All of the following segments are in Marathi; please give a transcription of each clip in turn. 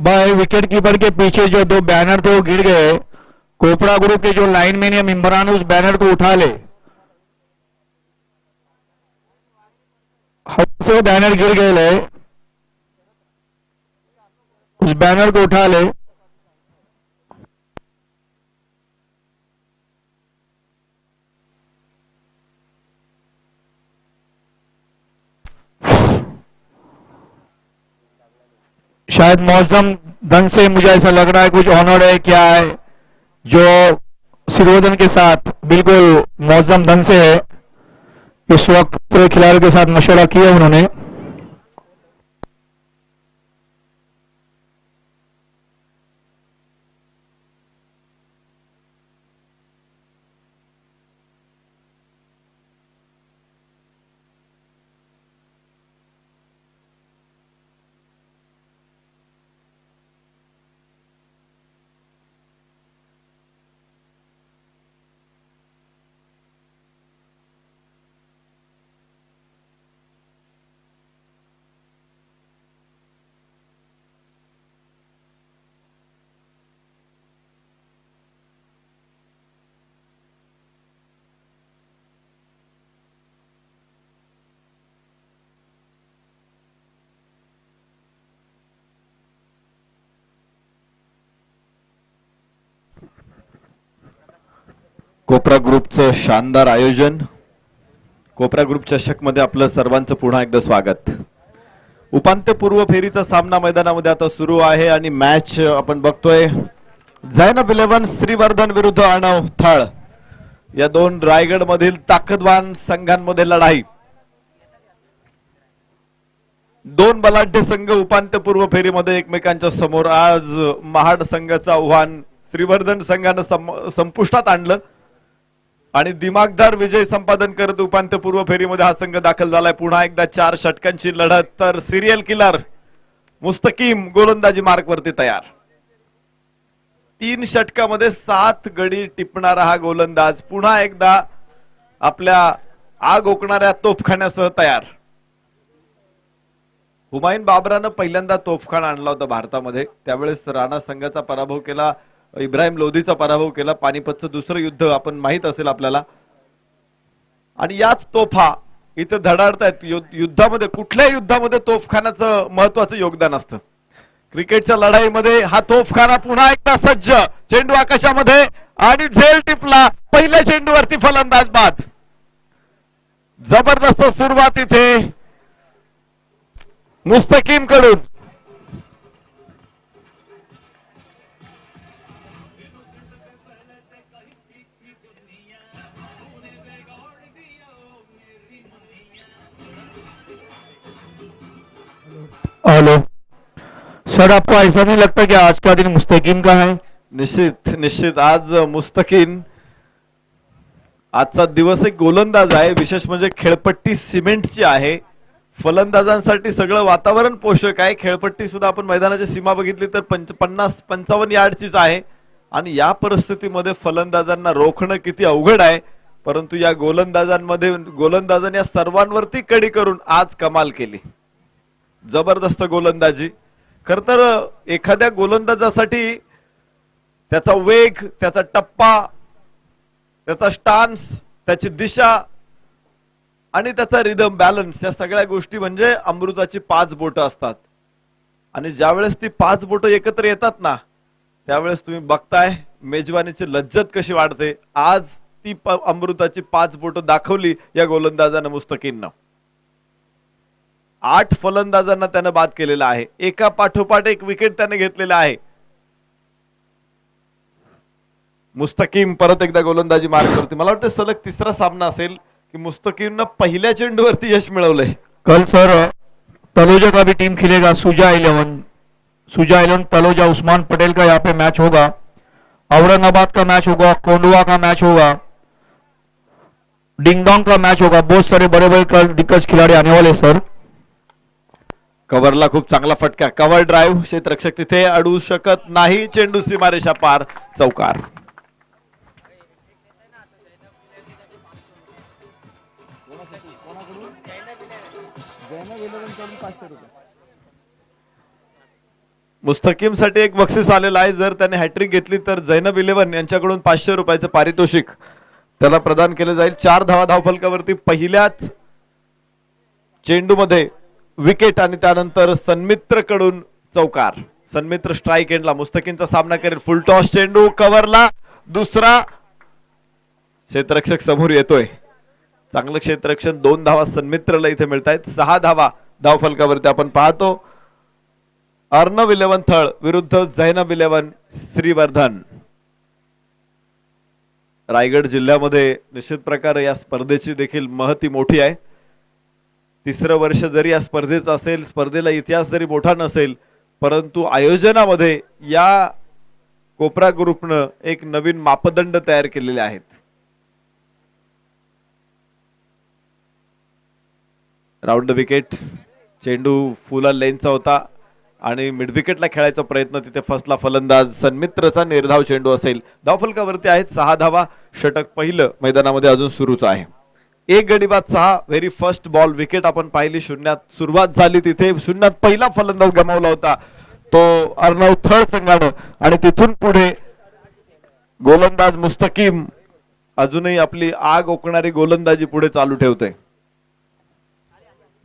बाय विकेट कीपर के पीछे जो दो बैनर थे वो गिर गए। कोपड़ा ग्रुप के जो लाइनमैन या मेंबरान उस बैनर को उठा ले। से बैनर गिर गए ले, उस बैनर को उठा ले। शायद मौसम धन से मुझे ऐसा लग रहा है कुछ ऑनर है क्या है जो सिरोधन के साथ बिल्कुल मौसम धन से है। इस वक्त पूरे खिलाड़ियों के साथ मशवरा किया उन्होंने। कोपरा ग्रुपचं शानदार आयोजन। कोपरा ग्रुप चषक मध्ये आपलं सर्वांचं पुन्हा एकदा स्वागत। उपांत्यपूर्व फेरीचा सामना मैदानामध्ये आता सुरू आहे आणि मॅच आपण बघतोय झैनब 11 श्रीवर्धन विरुद्ध अर्णव थळ या दोन रायगड मधील ताकदवान संघांमध्ये लढाई। दोन बलाढ्य संघ उपांत्यपूर्व फेरीमध्ये एकमेकांच्या समोर। आज महाड संघाचं आव्हान श्रीवर्धन संघाने संपुष्टात आणलं आणि दिमागदार विजय संपादन करत उपांत्यपूर्व फेरीमध्ये हा संघ दाखल झालाय। पुन्हा एकदा 4 षटकांची लढत, तर सिरियल किलर मुस्तकीम गोलंदाजी मार्कवरती तयार। 3 षटकामध्ये 7 गडी टिपणारा हा गोलंदाज पुन्हा एकदा आपल्या आग ओकणाऱ्या तोफखान्यासह तयार। हुमायून बाबरानं पहिल्यांदा तोफखाना आणला होता भारतामध्ये, त्यावेळेस राणा संघाचा पराभव केला, इब्राहिम लोधीचा पराभव केला। पानिपतचं दुसरं युद्ध आपण माहित असेल आपल्याला। आणि याच तोफा इथे धडाडतायत युद्धामध्ये। कुठल्याही युद्धामध्ये तोफखान्याचं महत्त्वाचं योगदान असतं। क्रिकेटच्या लढाईमध्ये हा तोफखाना पुन्हा एकदा सज्ज। चेंडू आकाशामध्ये आणि झेल टिपला, पहिल्या चेंडूवरती फलंदाज बाद। जबरदस्त सुरुवात इथे मुस्तकीम कडून। हेलो सर, आपको ऐसा नहीं लगता कि आज का दिन मुस्तकीम का है? निश्चित आज मुस्तकीम आजचा दिवस एक गोलंदाज आहे। विशेष म्हणजे खेळपट्टी सिमेंटची आहे। फलंदाजांसाठी सगळं वातावरण पोषक आहे। खेळपट्टी सुद्धा आपण मैदानाची सीमा बघितली तर 50-55 यार्डचीच आहे आणि या परिस्थितीमध्ये फलंदाजांना रोखणं किती अवघड आहे। परंतु या गोलंदाजांनी या सर्वांवरती कडी करून आज कमाल केली। जबरदस्त गोलंदाजी। खर तर एखाद्या गोलंदाजासाठी त्याचा वेग, त्याचा टप्पा, त्याचा स्टान्स, त्याची दिशा आणि त्याचा रिदम बॅलन्स या सगळ्या गोष्टी म्हणजे अमृताची 5 बोटं असतात। आणि ज्यावेळेस ती 5 बोटं एकत्र येतात ना, त्यावेळेस तुम्ही बघताय मेजवानीची लज्जत कशी वाढते। आज ती अमृताची 5 बोटं दाखवली या गोलंदाजानं मुस्तकीमनं। 8 फलंदाजांना त्याने बाद केलेला आहे। एका पाठोपाठ एक विकेट त्याने घेतलेला आहे। मुस्तकीम परत एकदा गोलंदाजी मार्क करते। मला वाटतं सलग तिसरा सामना असेल कि मुस्तकीमने पहिल्या चेंडूवरती यश मिळवलंय। कल सर तलोजा का भी टीम खेलेगा। सुजा 11 तलोजा उस्मान पटेल का यहाँ पे मैच होगा। औरंगाबाद का मैच होगा, कोंडवा का मैच होगा, डिंगडोंग का मैच होगा। बहुत सारे बड़े बड़े दिग्गज खिलाड़ी आने वाले सर। कव्हरला खूप चांगला फटका, कव्हर ड्राईव्ह, क्षेत्ररक्षक तिथे अडू शकत नाही। चेंडू सीमारेषा पार, चौकार। मुस्तकीमसाठी एक बक्षीस आलेलं आहे. जर त्याने हॅट्रिक घेतली तर जैनब 11 यांच्याकडून 500 रुपयाचं पारितोषिक त्याला प्रदान केलं जाईल. 4 धावा धावफलकावरती पहिल्याच चेंडूमध्ये विकेट आणि त्यानंतर सन्मित्र कडून चौकार. सन्मित्र स्ट्राइक एंडला मुस्तकीमचा सामना करेल. फुल टॉस चेंडू कव्हरला, दुसरा क्षेत्ररक्षक समोर येतोय. चांगलं क्षेत्ररक्षण. 2 धावा सन्मित्रला इथे मिळत आहेत. 6 धावा धावफलकावरती आपण पाहतो. अर्णव 11 थळ विरुद्ध जैनब 11 श्रीवर्धन. रायगड जिल्ह्यामध्ये निश्चित प्रकारे या स्पर्धेची देखील महती मोठी आहे. तिसरं वर्ष जरी या स्पर्धेचं असेल, स्पर्धेला इतिहास जरी मोठा नसेल, परंतु आयोजनामध्ये या कोपरा ग्रुपनं एक नवीन मापदंड तयार केलेले आहेत. Round wicket. चेंडू फुला लेनचा होता आणि मिड विकेटला खेळायचा प्रयत्न तिथे फसला फलंदाज. सन्मित्रचा निर्धाव चेंडू असेल. धावफलकावरती आहेत 6 धावा. षटक पहिलं मैदानामध्ये अजून सुरूच आहे. 1 गडी बाद 6. व्हेरी फर्स्ट बॉल विकेट आपण पाहिली. शून्यात सुरुवात झाली. तिथे शून्यात पहिला फलंदाज गमावला होता तो अर्णव थळ संघानं आणि तिथून पुढे गोलंदाज मुस्तकीम अजूनही आपली आग ओकणारी गोलंदाजी पुढे चालू ठेवतोय.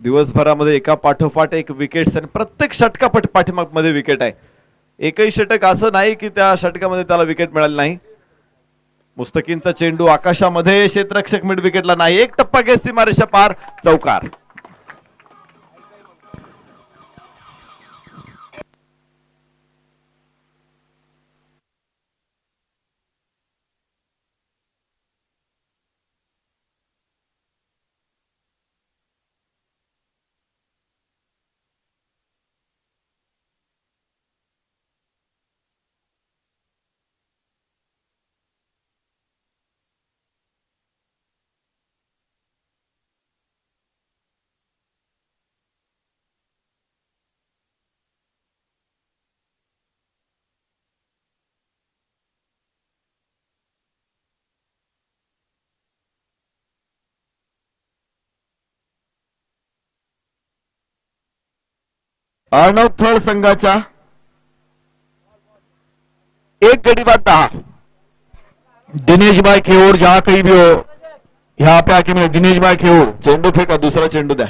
दिवसभरामध्ये एका पाठोपाठ एक विकेट आणि प्रत्येक षटका पाठीमागमध्ये विकेट आहे. एकही षटक असं नाही की त्या षटकामध्ये त्याला विकेट मिळाली नाही. मुस्तकीमचा चेंडू आकाशामध्ये, क्षेत्ररक्षक मिड विकेटला नाही. एक टप्पा घेत सीमारेषा पार, चौकार. अर्णव थळ संघाच्या 1 गडी बाद 10. दिनेश भाई खेऊर जहां कहीं भी हो यहाँ पे आके मिले. दिनेश भाई खेऊर. चेंडू फेका, दुसरा चेंडू द्या.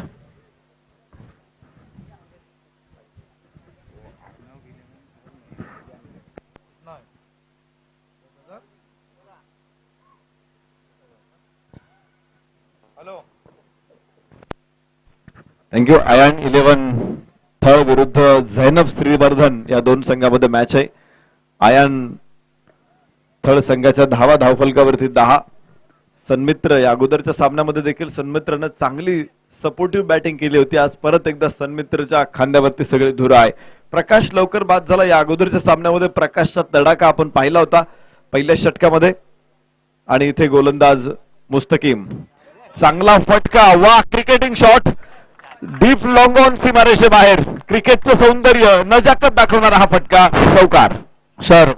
थँक्यू. आयन 11 थळ विरुद्ध झैनब श्रीवर्धन या दोन संघामध्ये मॅच आहे. आयन थळ संघाच्या धावा धावफलकावरती 10. सन्मित्र या अगोदरच्या सामन्यामध्ये देखील सन्मित्रनं चांगली सपोर्टिव्ह बॅटिंग केली होती. आज परत एकदा सन्मित्रच्या खांद्यावरती सगळे धूर आहे. प्रकाश लवकर बाद झाला. या अगोदरच्या सामन्यामध्ये प्रकाशचा तडाखा आपण पाहिला होता पहिल्या षटकामध्ये. आणि इथे गोलंदाज मुस्तकीम. चांगला फटका. वा, cricketing shot. Deep long on सीमारेषे बाहेर. क्रिकेटचं सौंदर्य, नजाकत दाखवणारा हा फटका, चौकार. सर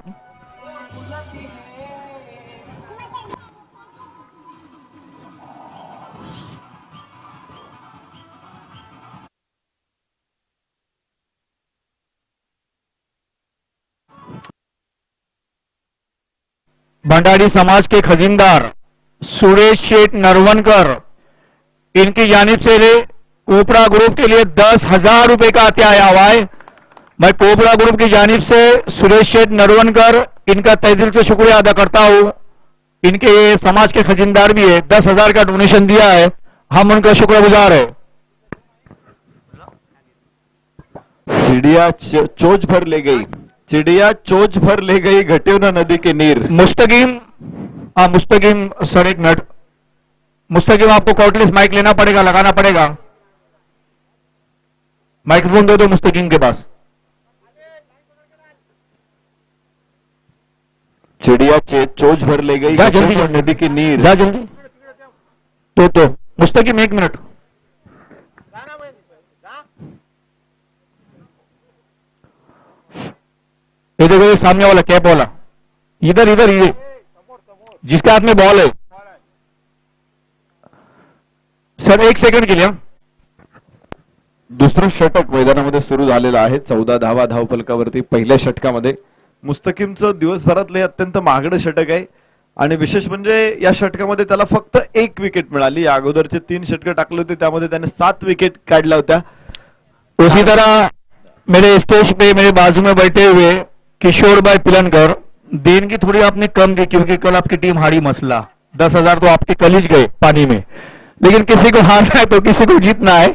भंडारी समाज के खजीनदार सुरेश शेठ नरवनकर, इनकी जानिब से कोपरा ग्रुप के लिए 10,000 रुपए का अत्या आया हुआ है. मैं कोपरा ग्रुप की जानिब से सुरेश शेठ नरवनकर इनका तहे दिल से शुक्रिया अदा करता हूं. इनके ये समाज के खजीनदार भी है. 10,000 का डोनेशन दिया है. हम उनका शुक्रगुजार है. चिड़िया चोच भर ले गई. चिड़िया चोच भर ले गई घटेवना नदी के नीर. मुस्तकीम. मुस्तकीम सर एक मिनट. मुस्तकीम आपको कॉर्टलेस माइक लेना पड़ेगा, लगाना पड़ेगा. माइक्रोफोन दे दो मुस्तकीम के पास. चिड़िया चोच भर ले गई जा जल्दी, नदी की नीर. जा जल्दी. तो मुस्तकीम 1 मिनट. ये देखो, ये सामने वाला कैप वाला, इधर इधर ये जिसके हाथ में बॉल है. सर 1 सेकंड के लिए. दुसरं षटक मैदानामध्ये सुरू झालेलं आहे. 14 धावा धावफलकावरती पहिल्या षटकामध्ये. मुस्तकीमचं दिवसभरातलं हे अत्यंत महागडं षटक आहे आणि विशेष म्हणजे या षटकामध्ये त्याला फक्त 1 विकेट मिळाली. या अगोदरचे 3 षटकं टाकले होते त्यामध्ये त्याने 7 विकेट काढल्या होत्या. उसी तरह मेरे स्टेज पे मेरे बाजू में बैठे हुए किशोर भाई पिलनकर, देन की थोड़ी आपने कम की क्योंकि कल आपकी टीम हारी मसला, 10,000 तो आपके कल ही गए पानी में, लेकिन किसी को हारना है तो किसी को जीतना है.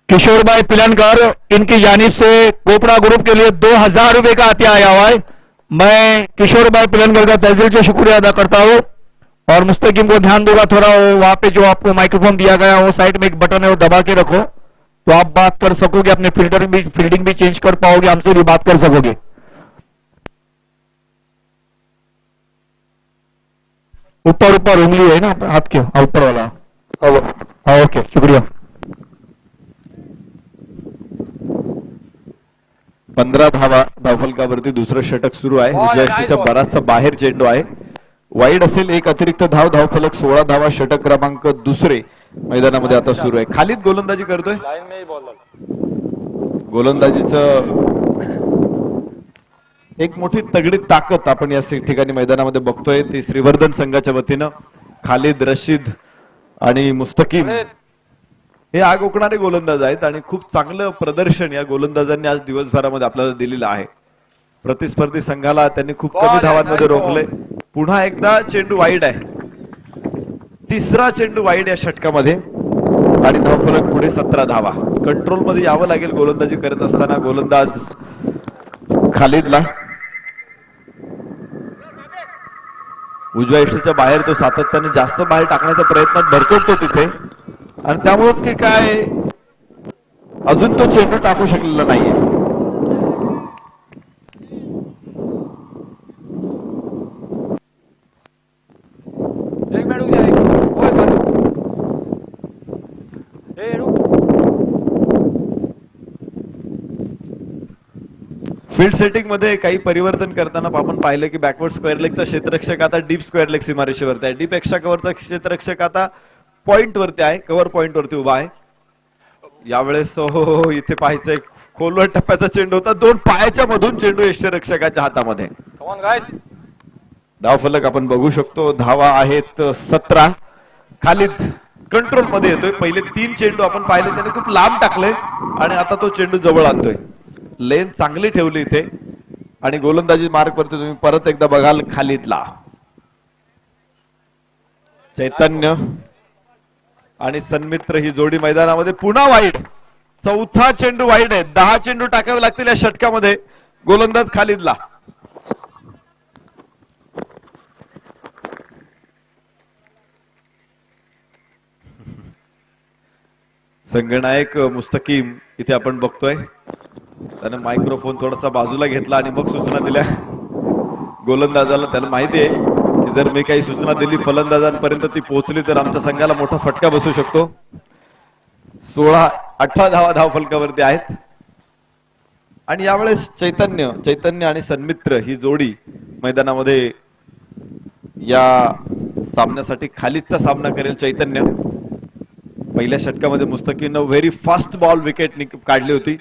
किशोर भाई पिलनकर, इनकी जानिब से कोपड़ा ग्रुप के लिए 2,000 रुपए का अतिया आया हुआ है. मैं किशोर भाई पिलनकर का तहे दिल से शुक्रिया अदा करता हूं और मुस्तकीम को ध्यान दूंगा थोड़ा, वो वहां पे जो आपको माइक्रोफोन दिया गया वो साइड में एक बटन है वो दबा के रखो तो आप बात कर सकोगे, अपने फील्डिंग भी चेंज कर पाओगे, हमसे भी बात कर सकोगे. ऊपर ऊपर उंगली है ना हाथ के, ऊपर वाला. हाँ ओके, शुक्रिया. 15 धावा धावफलकावरती दुसरं षटक सुरू आहे. उजव्या बराचसा बाहेर चेंडू आहे. वाईड असेल, एक अतिरिक्त धावफलक. 16 धावा षटक क्रमांक दुसरे मैदानामध्ये आता सुरू आहे. खालीद गोलंदाजी करतोय. गोलंदाजीचं एक मोठी तगडी ताकद आपण या ठिकाणी मैदानामध्ये बघतोय. ती श्रीवर्धन संघाच्या वतीनं खालिद, रशीद आणि मुस्तकीम हे आग ओकणारे गोलंदाज आहेत आणि खूप चांगलं प्रदर्शन या गोलंदाजांनी आज दिवसभरामध्ये आपल्याला दिलेलं आहे. प्रतिस्पर्धी संघाला त्यांनी खूप कमी धावांमध्ये रोखले. पुन्हा एकदा चेंडू वाईड आहे. तिसरा चेंडू वाईड या षटकामध्ये आणि धावफलक पुढे 17 धावा. कंट्रोल मध्ये यावं लागेल गोलंदाजी करत असताना गोलंदाज खालिदला. उजव्या इष्टीच्या बाहेर तो सातत्याने जास्त बाहेर टाकण्याच्या प्रयत्नात भरकटतो तिथे आणि त्यामुळेच की काय अजून तो चेंडू टाकू शकलेला नाहीये. फील्ड सेटिंग मध्ये काही परिवर्तन करताना आपण पाहिलं की बॅकवर्ड स्क्वेअर लेगचा क्षेत्ररक्षक आता डीप स्क्वेअर लेग सीमारेषेवरती आहे. डीप एक्स्ट्रा कव्हरचा क्षेत्ररक्षक आता पॉइंट वरती आहे, कव्हर पॉइंट वरती उभा आहे. यावेळेस हो इथे पाहायचंय खोलवर टप्प्याचा चेंडू होता. 2 पायाच्या मधून चेंडू यष्टीरक्षकाच्या हातामध्ये. धावफलक आपण बघू शकतो. धावा आहेत 17. खालिद कंट्रोल मध्ये येतोय. पहिले 3 चेंडू आपण पाहिले त्याने खूप लांब टाकले आणि आता तो चेंडू जवळ आणतोय. लेन चांगली ठेवली इथे आणि गोलंदाजी मार्ग वरती तुम्ही परत एकदा बघाल खालिदला. चैतन्य आणि सन्मित्र ही जोडी मैदानामध्ये पुन्हा वाईड. 4था चेंडू वाईड आहे. 10 चेंडू टाकावे लागतील या षटकामध्ये. गोलंदाज खालिदला. संघनायक मुस्तकीम इथे आपण बघतोय त्याने मायक्रोफोन थोडासा बाजूला घेतला आणि मग सूचना दिल्या गोलंदाजाला. त्याला माहिती आहे की जर मी काही सूचना दिली फलंदाजांपर्यंत ती पोहोचली तर आमच्या संघाला मोठा फटका बसू शकतो. 18 धावा धावफलकावरती आहेत आणि यावेळेस चैतन्य आणि सन्मित्र ही जोडी मैदानामध्ये या सामन्यासाठी खालिदचा सामना करेल. चैतन्य पहिल्या षटकामध्ये मुस्तकीमनं व्हेरी फास्ट बॉल विकेट काढली होती.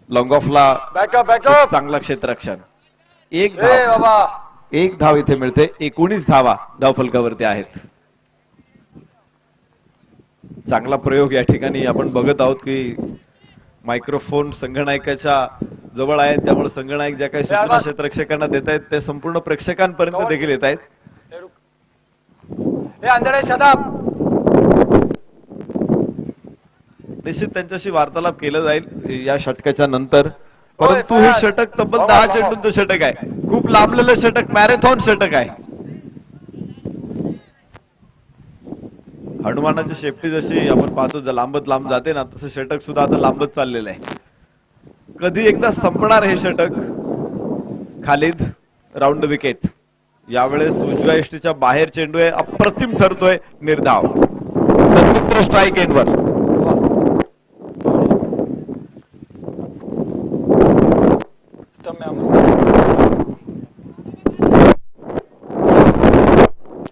लॉंग ऑफला बॅकअप चांगला क्षेत्ररक्षण. एक धाव इथे मिळते. 19 धावा धावफलकावरती आहेत. चांगला प्रयोग या ठिकाणी आपण बघत आहोत की मायक्रोफोन संघनायकाच्या जवळ आहे त्यामुळे संघनायक ज्या काही सूचना क्षेत्ररक्षकांना देत आहेत ते संपूर्ण प्रेक्षकांपर्यंत देखील येत आहेत. निश्चित त्यांच्याशी वार्तालाप केला जाईल या षटकाच्या नंतर. परंतु हे षटक तब्बल 10 चेंडूंचं षटक आहे. खूप लांबलेलं षटक, मॅरेथॉन षटक आहे. हनुमानाची शेपटी जशी आपण पाहतो लांबत लांब जाते ना तसं षटक सुद्धा आता लांबत चाललेलं आहे. कधी एकदा संपणार हे षटक. Khalid round wicket. यावेळेस उजव्या इष्टीच्या बाहेर चेंडू आहे. अप्रतिम ठरतोय. निर्धाव. सन्मित्र स्ट्राईक एंडवर.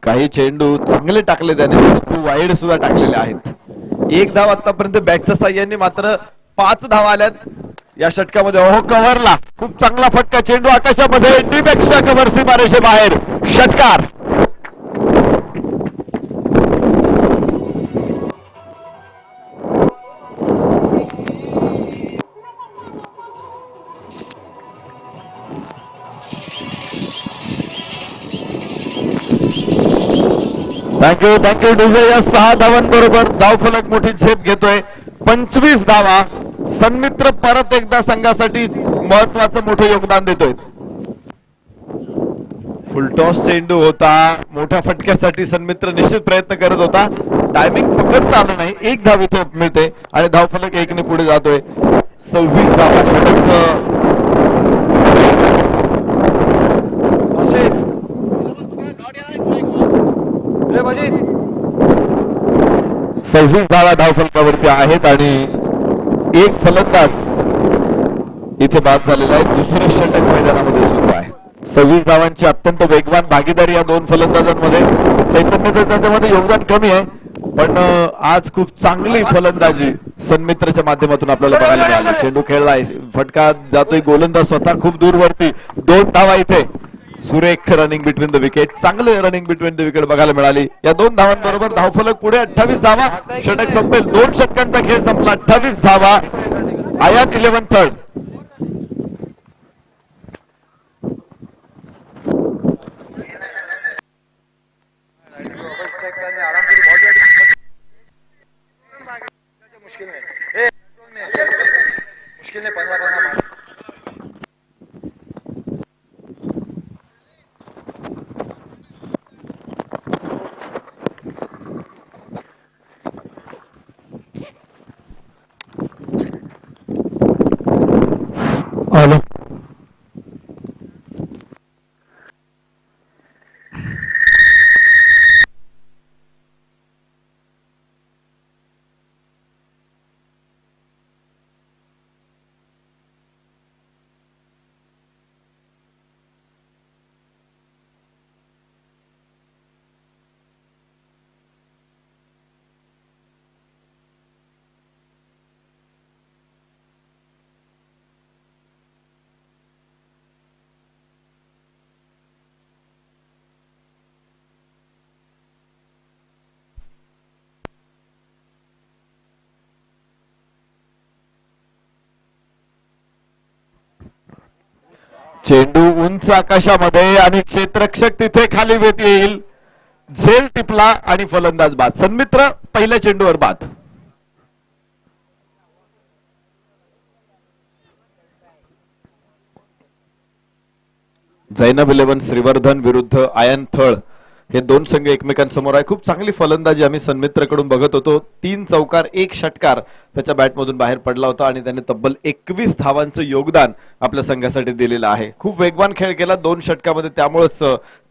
काही चेंडू चांगले टाकले त्याने, वाईड सुद्धा टाकलेले आहेत. एक धाव आतापर्यंत बॅटच्या साह्याने, मात्र 5 धावा आल्यात या षटकामध्ये. ओहो, कव्हरला खूप चांगला फटका, चेंडू आकाशामध्ये, डीपेक्षा कव्हर सीमारेषे बाहेर, षटकार. Thank you DJ. या 6 धावांबरोबर धावफलक मोठी झेप घेतोय. 25 धावा. सन्मित्र परत एकदा संघासाठी महत्वाचं मोठं योगदान देतोय. फुलटॉस चेंडू होता, मोठ्या फटक्यासाठी सन्मित्र निश्चित प्रयत्न करत होता. टायमिंग पकडता आलं नाही. 1 धाव इथे मिळते आणि धावफलक 1 ने पुढे जातोय. 26 धावा. षटक 26 धावा धावफलकावरती आहेत आणि 1 फलंदाज इथे बाद झालेला आहे. दुसरं षटक मैदानामध्ये सुरू आहे. 26 धावांची अत्यंत वेगवान भागीदारी या 2 फलंदाजांमध्ये. चैतन्याचं त्याच्यामध्ये योगदान कमी आहे, पण आज खूप चांगली फलंदाजी सन्मित्रच्या माध्यमातून आपल्याला बघायला मिळाली. चेंडू खेळलाय, फटका जातोय, गोलंदाज स्वतः खूप दूरवरती. 2 धावा इथे. सुरेख रनिंग बिटवीन द विकेट, चांगले रनिंग बिटवीन द विकेट बघायला मिळाली. या 2 धावांबरोबर धावफलक पुढे 28 धावा. षटक संपेल. 2 षटकांचा खेळ संपला. 28 धावा. आयान 11 थर्ड. मुश्किल में 15 हॅलो. चेंडू उंच आकाशामध्ये आणि क्षेत्ररक्षक तिथे खाली भेट येईल. झेल टिपला आणि फलंदाज बाद. सन्मित्र पहिल्या चेंडूवर बाद. जैनब 11 श्रीवर्धन विरुद्ध आयन थळ हे 2 संघ एकमेकांसमोर आहे. खूप चांगली फलंदाजी आम्ही सन्मित्रकडून बघत होतो. 3 चौकार 1 षटकार त्याच्या बॅटमधून बाहेर पडला होता आणि त्याने तब्बल 21 धावांचं योगदान आपल्या संघासाठी दिलेलं आहे. खूप वेगवान खेळ केला 2 षटकामध्ये, त्यामुळेच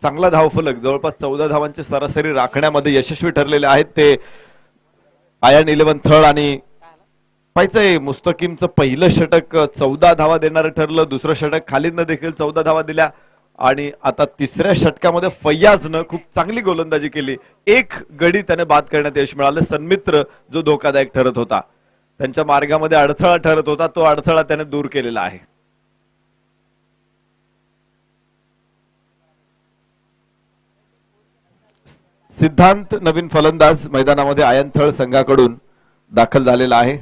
चांगला धावफलक जवळपास 14 धावांची सरासरी राखण्यामध्ये यशस्वी ठरलेले आहेत ते आयन 11 थळ. आणि पाहिजे मुस्तकीमचं पहिलं षटक 14 धावा देणारं ठरलं. दुसरं षटक खालिदनं देखील 14 धावा दिल्या आणि आता तिसऱ्या षटकामध्ये फैयाजनं खूप चांगली गोलंदाजी केली. 1 गडी त्याने बाद करण्यात यश मिळालं. सन्मित्र जो धोकादायक ठरत होता, त्यांच्या मार्गामध्ये अडथळा ठरत होता, तो अडथळा त्याने दूर केलेला आहे. सिद्धांत नवीन फलंदाज मैदानामध्ये आयनथळ संघाकडून दाखल झालेला आहे.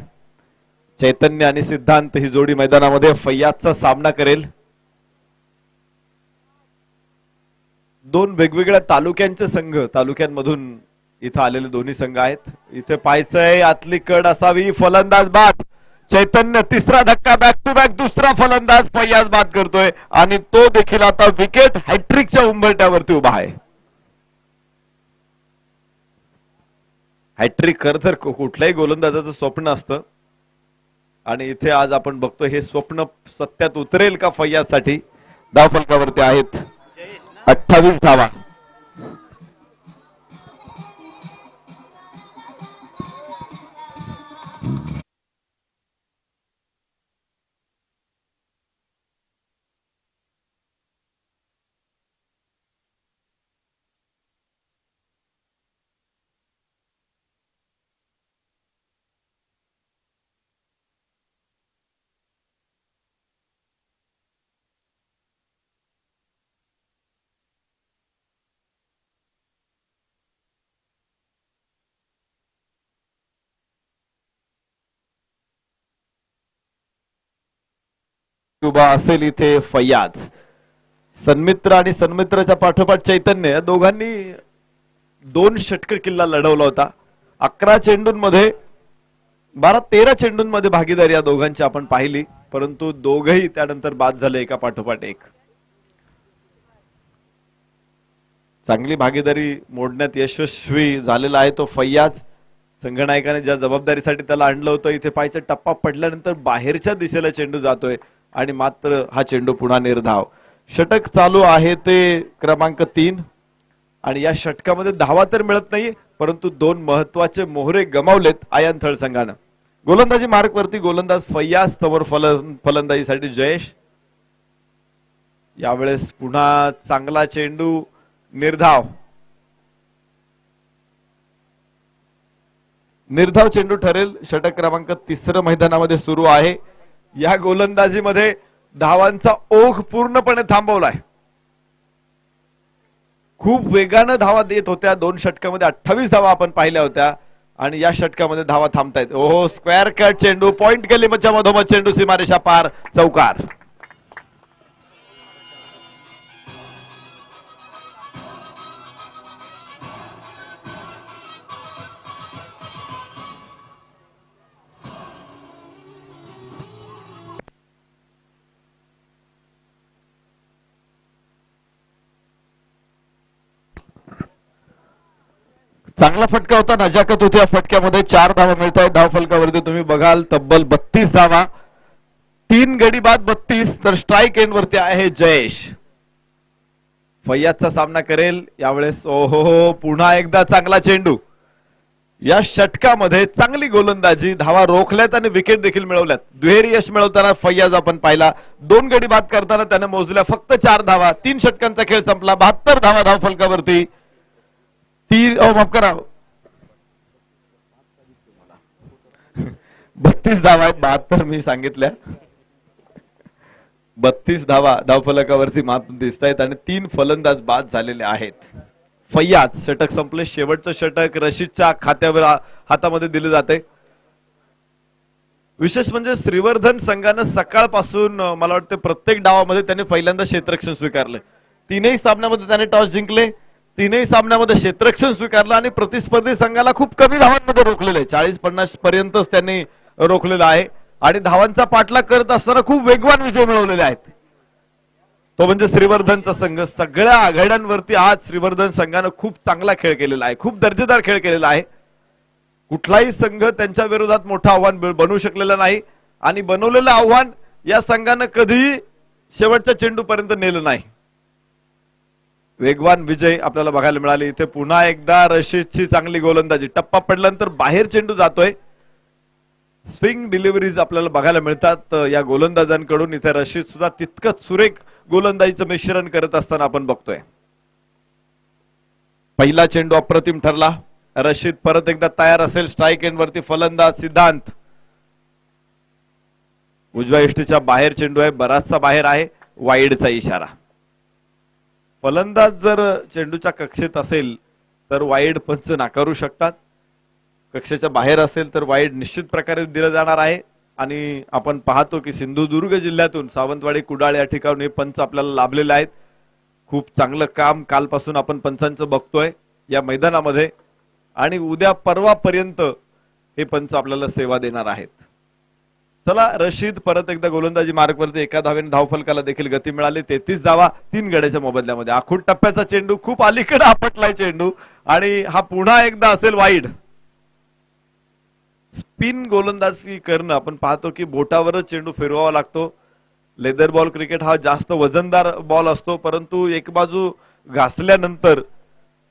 चैतन्य आणि सिद्धांत ही जोडी मैदानामध्ये फैयाजचा सामना करेल. 2 वेगवेगळ्या तालुक्यांचे संघ, तालुक्यांमधून इथं आलेले दोन्ही संघ आहेत. इथे पाहायचंय आतली कड असावी. फलंदाज बाद. चैतन्य तिसरा धक्का, बॅक टू बॅक दुसरा फलंदाज फैयाज बाद करतोय आणि तो देखील आता विकेट हॅट्रिकच्या उंबरठ्यावरती उभा आहे. हॅट्रिक खर तर कुठल्याही गोलंदाजाचं स्वप्न असतं आणि इथे आज आपण बघतो हे स्वप्न सत्यात उतरेल का फैयाजसाठी. धावफलकावरती आहेत 28 धावा. उभा असेल इथे फैयाज. सन्मित्र आणि सन्मित्राच्या पाठोपाठ चैतन्य या दोघांनी 2 षटक किल्ला लढवला होता. 11 चेंडूंमध्ये 12-13 चेंडूंमध्ये भागीदारी या दोघांची आपण पाहिली, परंतु दोघही त्यानंतर बाद झाले एका पाठोपाठ एक. चांगली भागीदारी मोडण्यात यशस्वी झालेला आहे तो फैयाज. संघनायकाने ज्या जबाबदारीसाठी त्याला आणलं होतं, इथे पायचा टप्पा पडल्यानंतर बाहेरच्या दिशेला चेंडू जातोय आणि मात्र हा चेंडू पुन्हा निर्धाव. षटक चालू आहे ते क्रमांक 3 आणि या षटकामध्ये धावा तर मिळत नाही, परंतु 2 महत्वाचे मोहरे गमावलेत आयनथळ संघानं. गोलंदाजी मार्कवरती गोलंदाज फैयाज, समोर फलंदाजीसाठी जयेश. यावेळेस पुन्हा चांगला चेंडू निर्धाव. निर्धाव चेंडू ठरेल. षटक क्रमांक 3 मैदानामध्ये सुरू आहे. या गोलंदाजीमध्ये धावांचा ओघ पूर्णपणे थांबवलाय. खूप वेगानं धावा देत होत्या. 2 षटकामध्ये 28 धावा आपण पाहिल्या होत्या आणि या षटकामध्ये धावा थांबतायत. ओहो, स्क्वेअर कट चेंडू, पॉइंट गलीच्या मधोमध चेंडू, सीमारेषा पार, चौकार. चांगला फटका होता, नजाकत होती या फटक्यामध्ये. 4 धावा मिळत आहेत धाव फलकावरती. तुम्ही बघाल तब्बल 32 धावा, 3 गडी बाद 32. तर स्ट्राईक एंड वरती आहे जयेश. फैयाजचा सामना करेल यावेळेस. ओहो, पुन्हा एकदा चांगला चेंडू. या षटकामध्ये चांगली गोलंदाजी, धावा रोखल्यात आणि विकेट देखील मिळवल्यात. दुहेरी यश मिळवताना फैयाज आपण पाहिला. 2 गडी बाद करताना त्याने मोजल्या फक्त 4 धावा. 3 षटकांचा खेळ संपला. 72 धावा धाव फलकावरती. 32 धावा आहेत, 72 मी सांगितल्या. 32 धावा धावफलकावरती मात्र दिसत आहेत आणि 3 फलंदाज बाद झालेले आहेत. फैयाज. षटक संपले. शेवटचं षटक रशीदच्या खात्यावर हातामध्ये दिले जाते. विशेष म्हणजे श्रीवर्धन संघानं सकाळपासून मला वाटतं प्रत्येक डावामध्ये त्याने पहिल्यांदा क्षेत्ररक्षण स्वीकारलं. 3ही सामन्यामध्ये त्याने टॉस जिंकले. 3ही सामन्यामध्ये क्षेत्ररक्षण स्वीकारलं आणि प्रतिस्पर्धी संघाला खूप कमी धावांमध्ये रोखलेलं आहे. 40-50 पर्यंतच त्यांनी रोखलेला आहे आणि धावांचा पाठलाग करत असताना खूप वेगवान विजय मिळवलेले आहेत. तो म्हणजे श्रीवर्धनचा संघ. सगळ्या आघाड्यांवरती आज श्रीवर्धन संघानं खूप चांगला खेळ केलेला आहे, खूप दर्जेदार खेळ केलेला आहे. कुठलाही संघ त्यांच्या विरोधात मोठं आव्हान बनवू शकलेलं नाही आणि बनवलेलं आव्हान या संघानं कधीही शेवटच्या चेंडूपर्यंत नेलं नाही. वेगवान विजय आपल्याला बघायला मिळाले. इथे पुन्हा एकदा रशीदची चांगली गोलंदाजी. टप्पा पडल्यानंतर बाहेर चेंडू जातोय. स्विंग डिलिव्हरीज आपल्याला बघायला मिळतात या गोलंदाजांकडून. इथे रशीद सुद्धा तितकंच सुरेख गोलंदाजीचं मिश्रण करत असताना आपण बघतोय. पहिला चेंडू अप्रतिम ठरला. रशीद परत एकदा तयार असेल. स्ट्राईक एंड वरती फलंदाज सिद्धांत. उजव्या यष्टीच्या बाहेर चेंडू आहे, बराचसा बाहेर आहे. वाईडचा इशारा. फलंदाज जर चेंडूच्या कक्षेत असेल तर वाईड पंच नाकारू शकतात. कक्षेच्या बाहेर असेल तर वाईड निश्चित प्रकारे दिलं जाणार आहे. आणि आपण पाहतो की सिंधुदुर्ग जिल्ह्यातून सावंतवाडी, कुडाळ या ठिकाणी हे पंच आपल्याला लाभलेले आहेत. खूप चांगलं काम कालपासून आपण पंचांचं बघतोय या मैदानामध्ये आणि उद्या परवापर्यंत हे पंच आपल्याला सेवा देणार आहेत. चला, रशीद परत एकदा गोलंदाजी मार्गवरती. एका धावेने धावफलकाला देखील गती मिळाली. 33 धावा 3 गड्याच्या मोबदल्यामध्ये. आखूड टप्प्याचा चेंडू, खूप अलीकडे आपटलाय चेंडू आणि हा पुन्हा एकदा असेल वाईड. स्पिन गोलंदाजी करणं आपण पाहतो की बोटावरच चेंडू फिरवावा लागतो. लेदर बॉल क्रिकेट हा जास्त वजनदार बॉल असतो, परंतु एक बाजू घासल्यानंतर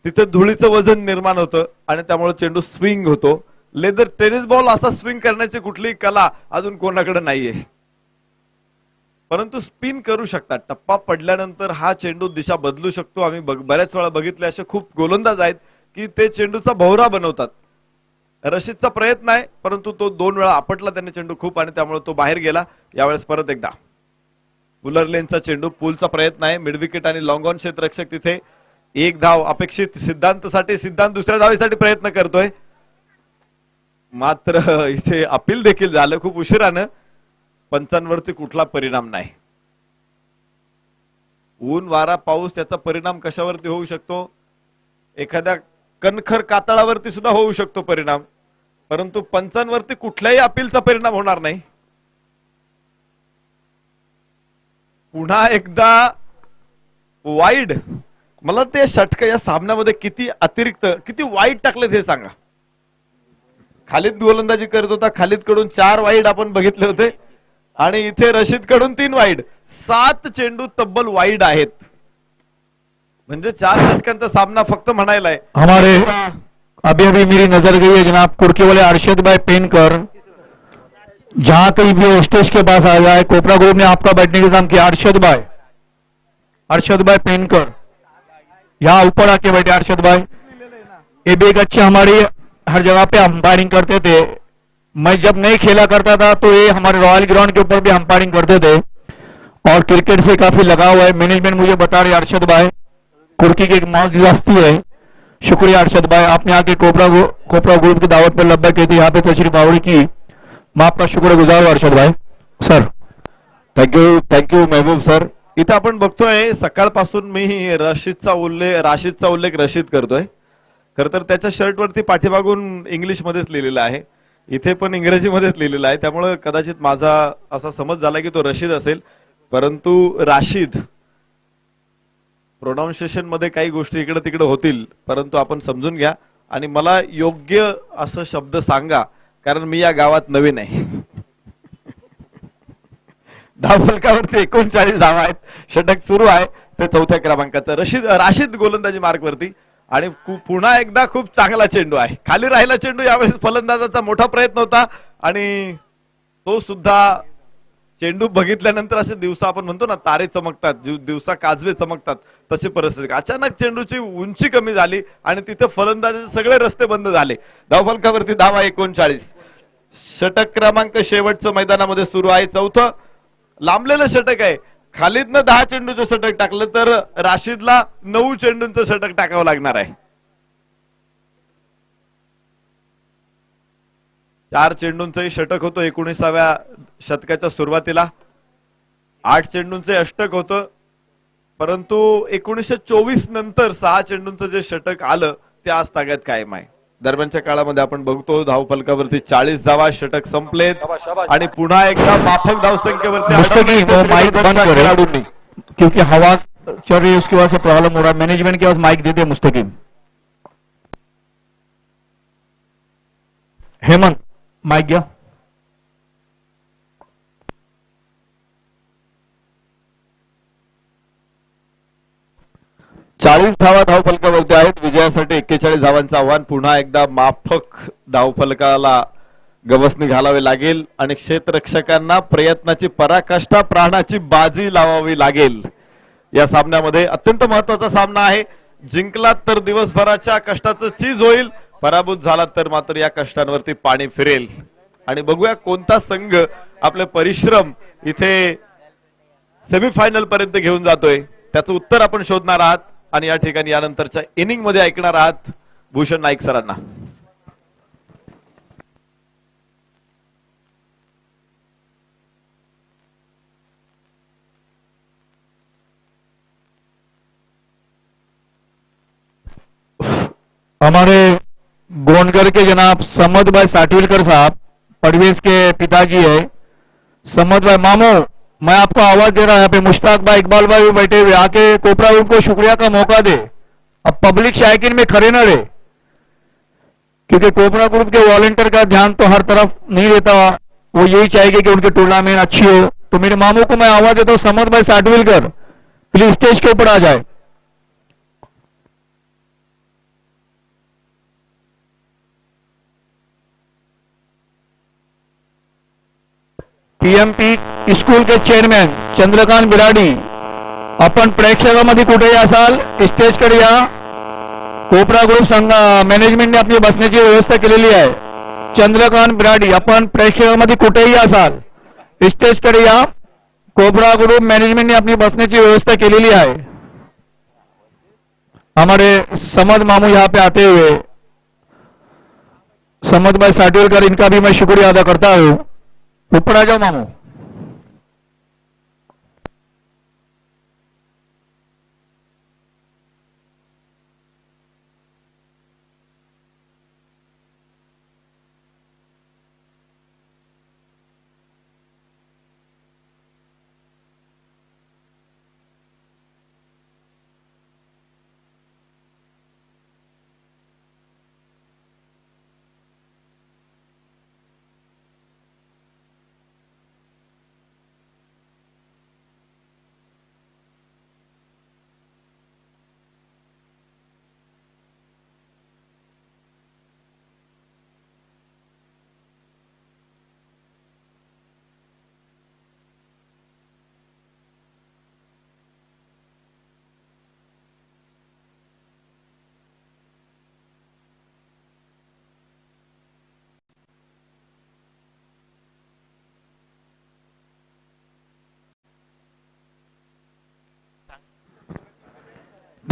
तिथे धुळीचं वजन निर्माण होतं आणि त्यामुळे चेंडू स्विंग होतो. लेदर टेनिस बॉल असा स्विंग करण्याची कुठलीही कला अजून कोणाकडे नाहीये, परंतु स्पिन करू शकतात. टप्पा पडल्यानंतर हा चेंडू दिशा बदलू शकतो. आम्ही बऱ्याच वेळा बघितले असे खूप गोलंदाज आहेत की ते चेंडूचा भोवरा बनवतात. रशीदचा प्रयत्न आहे, परंतु तो 2 वेळा आपटला त्याने चेंडू खूप आणि त्यामुळे तो बाहेर गेला. यावेळेस परत एकदा पुलर लेनचा चेंडू. पूलचा प्रयत्न आहे. मिड विकेट आणि लॉंग ऑन क्षेत्ररक्षक तिथे. 1 धाव अपेक्षित सिद्धांतसाठी. सिद्धांत दुसऱ्या धावेसाठी प्रयत्न करतोय, मात्र इथे अपील देखील झालं खूप उशिरानं. पंचांवरती कुठला परिणाम नाही. ऊन वारा पाऊस त्याचा परिणाम कशावरती होऊ शकतो, एखाद्या कणखर कातळावरती सुद्धा होऊ शकतो परिणाम, परंतु पंचांवरती कुठल्याही अपीलचा परिणाम होणार नाही. पुन्हा एकदा वाईड, मला ते षटक या सामन्यामध्ये किती अतिरिक्त किती वाईड टाकलेत हे सांगा. खालिद गोलंदाजी करत होता, खालिद कडून 4 वाईड आपण बघितले होते आणि इथे रशीद कडून 3 वाईड, 7 चेंडू तब्बल वाईड आहेत. म्हणजे 4 षटकांचा सामना फक्त म्हणायला आहे. हमारे अभी अभी मेरी नजर गई है जनाब कुर्की वाले अरशद भाई पेनकर, जहां कहीं भी वो स्टेज के पास आ जाए, कोपरा ग्रुप ने आपका बैठने का इंतजाम किया. अरशद भाई पेनकर यहाँ ऊपर आके बैठे. अरशद भाई ये भी एक अच्छे, हमारी हर जगह पे अंपायरिंग करते थे. मैं जब नहीं खेला करता था तो ये हमारे रॉयल ग्राउंड के ऊपर भी अंपायरिंग करते थे और क्रिकेट से काफी लगाव है. मैनेजमेंट मुझे बता रहे अरशद भाई कुर्की की एक मौजूदगी है. शुक्रिया अरशद भाई, आपने आके कोपरा ग्रुप की दावत पर लब्बैक कहती यहाँ पे तशरीफ आवड़ी की, मैं आपका शुक्रगुजार हूं अरशद भाई. सर थँक्यू महबूब सर. इथं आपण बघतोय सकाळपासून मी राशीदचा उल्लेख रशीद करतोय. खर तर त्याच्या शर्ट वरती पाठीमागून इंग्लिश मध्येच लिहिलेलं आहे, इथे पण इंग्रजीमध्येच लिहिलेलं आहे, त्यामुळे कदाचित माझा असा समज झाला की तो रशीद असेल, परंतु राशीद. प्रोनाउन्सिएशन मध्ये काही गोष्टी इकडे तिकडे होतील, परंतु आपण समजून घ्या आणि मला योग्य असं शब्द सांगा, कारण मी या गावात नवीन आहे. धावफलकावरती 39 धावा आहेत. षटक सुरू आहे ते 4थ्या क्रमांकाचं. राशीद गोलंदाजी मार्क वरती आणि पुन्हा एकदा खूप चांगला चेंडू आहे. खाली राहिला चेंडू, यावेळेस फलंदाजाचा मोठा प्रयत्न होता आणि तो सुद्धा चेंडू बघितल्यानंतर असे दिवसा आपण म्हणतो ना तारे चमकतात, दिवसा काजवे चमकतात, तशी परिस्थिती. अचानक चेंडूची उंची कमी झाली आणि तिथे फलंदाजाचे सगळे रस्ते बंद झाले. धावफलकावरती धावा 39. षटक क्रमांक शेवटचं मैदानामध्ये सुरू आहे. 4थं लांबलेलं षटक आहे. खालिदनं 10 चेंडूचं षटक टाकलं तर राशीदला 9 चेंडूंचं षटक टाकावं लागणार आहे. 4 चेंडूंचंही षटक होतं 19व्या शतकाच्या सुरुवातीला. 8 चेंडूंचे अष्टक होतं, परंतु 1924 नंतर 6 चेंडूंचं जे षटक आलं ते आज ताग्यात कायम आहे. दरम्यानच्या काळामध्ये आपण बघतो धावफलकावरती 40 धावा, षटक संपलेत आणि पुन्हा एकदा माफक धावसंख्येवरती मुस्तकीम वो माइक बंद करे क्योंकि हवा चल रही है उसकी वजह से प्रॉब्लम हो रहा है. मैनेजमेंट के पास माइक दे दे मुस्तकीम. हेमंत माइक घ्या. चाळीस धावा धावफलकावरती आहेत. विजयासाठी 41 धावांचं आव्हान. पुन्हा एकदा माफक धावफलकाला गवसणी घालावी लागेल आणि क्षेत्ररक्षकांना प्रयत्नाची पराकाष्ठा, प्राणाची बाजी लावावी लागेल. या सामन्यामध्ये अत्यंत महत्वाचा सामना आहे. जिंकलात तर दिवसभराच्या कष्टाचं चीज होईल, पराभूत झालात तर मात्र या कष्टांवरती पाणी फिरेल. आणि बघूया कोणता संघ आपले परिश्रम इथे सेमीफायनल पर्यंत घेऊन जातोय, त्याचं उत्तर आपण शोधणार आहात आणि या ठिकाणी यानंतरच्या इनिंग मध्ये ऐकणार आहात भूषण नाईक सरांना. हमारे गोंडगर के जनाब समद भाई साटविलकर साहब, परवेज के पिताजी है. समद भाई मामू, मैं आपको आवाज दे रहा हूं. यहाँ पे मुश्ताक भाई, इकबाल भाई भी बैठे हुए, आके कोपरा ग्रुप को शुक्रिया का मौका दे. अब पब्लिक शायकीन में खड़े न रहे, क्योंकि कोपरा ग्रुप के वॉलंटियर का ध्यान तो हर तरफ नहीं रहता. वो यही चाहेंगे कि उनकी टूर्नामेंट अच्छी हो. तो मेरे मामू को मैं आवाज देता हूँ, समद भाई साटविलकर प्लीज स्टेज के ऊपर आ जाए. पीएमपी स्कूल के चेअरमॅन चंद्रकांत बिराडी, आपण प्रेक्षकामध्ये कुठेही असाल स्टेजकडे या. कोपरा ग्रुप संघ मॅनेजमेंटने आपली बसण्याची व्यवस्था केलेली आहे. चंद्रकांत बिराडी, आपण प्रेक्षकामध्ये कुठेही असाल स्टेजकडे या. कोपरा ग्रुप मैनेजमेंट ने अपनी बसने की व्यवस्था केलेली आहे. हमारे समद मामू यहाँ पे आते हुए, समद भाई साटविलकर, इनका भी मैं शुक्रिया अदा करता हूँ. ऊपर आ जाओ मामू.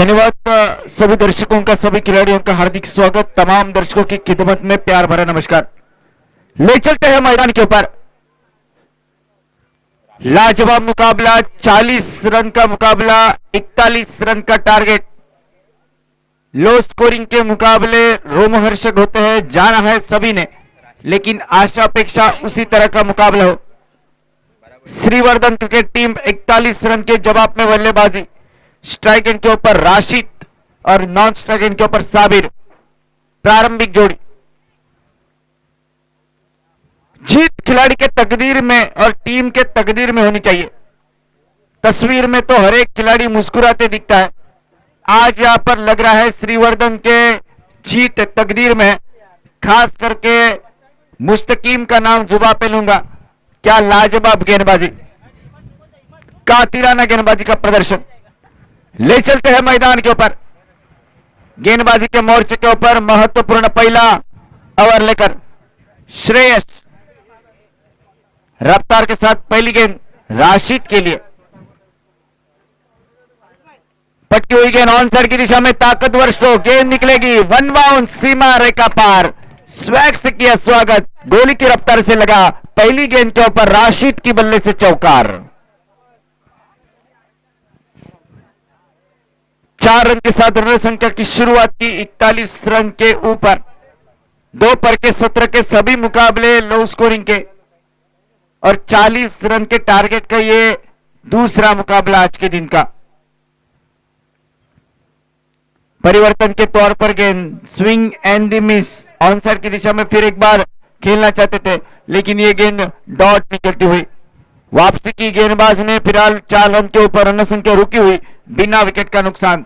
धन्यवाद सभी दर्शकों का, सभी खिलाड़ियों का हार्दिक स्वागत। तमाम दर्शकों की खिदमत में प्यार भरा नमस्कार। ले चलते हैं मैदान के ऊपर। लाजवाब मुकाबला, 40 रन का मुकाबला, 41 रन का टारगेट। लो स्कोरिंग के मुकाबले रोमहर्षक होते हैं, जाना है सभी ने, लेकिन आशा अपेक्षा उसी तरह का मुकाबला हो। श्रीवर्धन क्रिकेट टीम 41 रन के जवाब में बल्लेबाजी। स्ट्राइक एंड के ऊपर राशिद और नॉन स्ट्राइक एंड के ऊपर साबिर। प्रारंभिक जोड़ी। जीत खिलाड़ी के तकदीर में और टीम के तकदीर में होनी चाहिए। तस्वीर में तो हर एक खिलाड़ी मुस्कुराते दिखता है, आज यहां पर लग रहा है श्रीवर्धन के जीत तकदीर में। खास करके मुस्तकीम का नाम जुबा पे लूंगा। क्या लाजवाब गेंदबाजी, कातिराना गेंदबाजी का प्रदर्शन। ले चलते हैं मैदान के ऊपर। गेंदबाजी के मोर्चे के ऊपर महत्वपूर्ण पहला ओवर लेकर श्रेयस रफ्तार के साथ पहली गेंद राशिद के लिए। पटकी हुई गेंद ऑन साइड की दिशा में ताकतवर स्ट्रोक, गेंद निकलेगी वन बाउंड, सीमा रेखा पार। स्वैग से किया स्वागत, गोली की रफ्तार से लगा। पहली गेंद के ऊपर राशिद की बल्ले से चौकार। 4 रन के साथ रन संख्या की शुरुआत की 41 रन के ऊपर। 2 पर के 17 के सभी मुकाबले लो स्कोरिंग के और 40 रन के टारगेट का ये दूसरा मुकाबला आज के दिन का। परिवर्तन के तौर पर गेंद swing end the miss, on side की दिशा में फिर एक बार खेलना चाहते थे, लेकिन ये गेंद डॉट निकलती हुई। वापसी की गेंदबाज ने फिलहाल 4 रन के ऊपर रन संख्या रुकी हुई, बिना विकेट का नुकसान।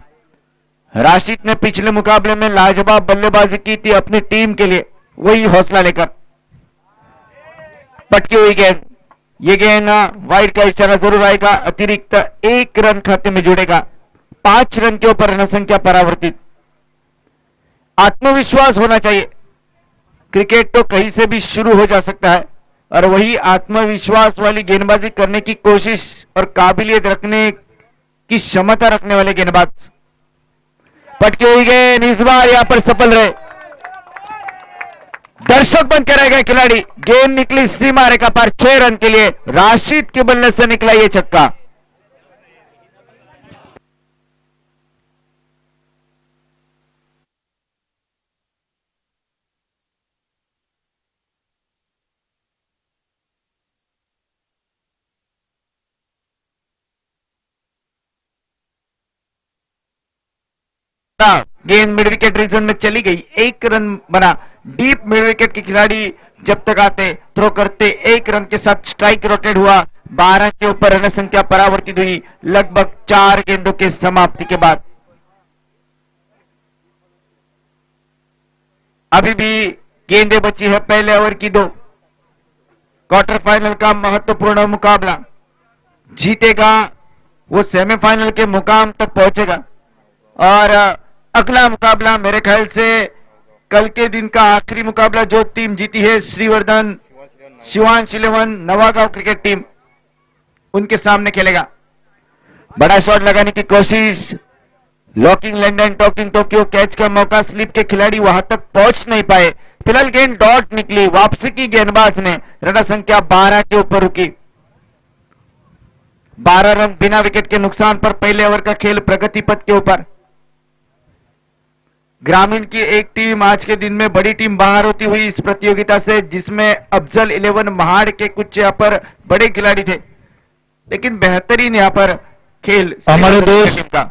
राशिद ने पिछले मुकाबले में लाजवाब बल्लेबाजी की थी अपनी टीम के लिए, वही हौसला लेकर। पटकी हुई गेंद, ये गेंद वाइड का इशारा जरूर आएगा, अतिरिक्त 1 रन खाते में जुड़ेगा। 5 रन के ऊपर रन संख्या परावर्तित। आत्मविश्वास होना चाहिए। क्रिकेट तो कहीं से भी शुरू हो जा सकता है, और वही आत्मविश्वास वाली गेंदबाजी करने की कोशिश और काबिलियत रखने की क्षमता रखने वाले गेंदबाज। पटकी हुई गेंद इस बार यहां पर सफल रहे, दर्शक बन के रह गए खिलाड़ी। गेंद निकली सीमा रेखा पार, 6 रन के लिए राशिद के बल्ले से निकला यह छक्का। गेंद मिड विकेट रीजन में चली गई, 1 रन बना। डीप मिड विकेट के खिलाड़ी जब तक आते थ्रो करते, 1 रन के साथ स्ट्राइक रोटेट हुआ। 12 के ऊपर रन संख्या परावर्तित हुई लगभग 4 गेंदों के समाप्ति के बाद। अभी भी गेंदें बची है पहले ओवर की 2। क्वार्टर फाइनल का महत्वपूर्ण मुकाबला, जीतेगा वो सेमीफाइनल के मुकाम तक पहुंचेगा। और अगला मुकाबला मेरे ख्याल से कल के दिन का आखिरी मुकाबला जो टीम जीती है श्रीवर्धन शिवांश 11 नवागांव क्रिकेट टीम, उनके सामने खेलेगा। बड़ा शॉट लगाने की कोशिश, locking London talking Tokyo, catch का मौका, स्लिप के खिलाड़ी वहां तक पहुंच नहीं पाए। फिलहाल गेंद डॉट निकली, वापसी की गेंदबाज ने रन संख्या 12 के ऊपर रुकी। 12 रन बिना विकेट के नुकसान पर पहले ओवर का खेल प्रगति पथ के ऊपर। ग्रामीण की एक टीम आज के दिन में बड़ी टीम बाहर होती हुई इस प्रतियोगिता से, जिसमें अफजल 11 महाड़ के कुछ यहाँ पर बड़े खिलाड़ी थे, लेकिन बेहतरीन यहाँ पर खेल हमारे दोस्त टीम का।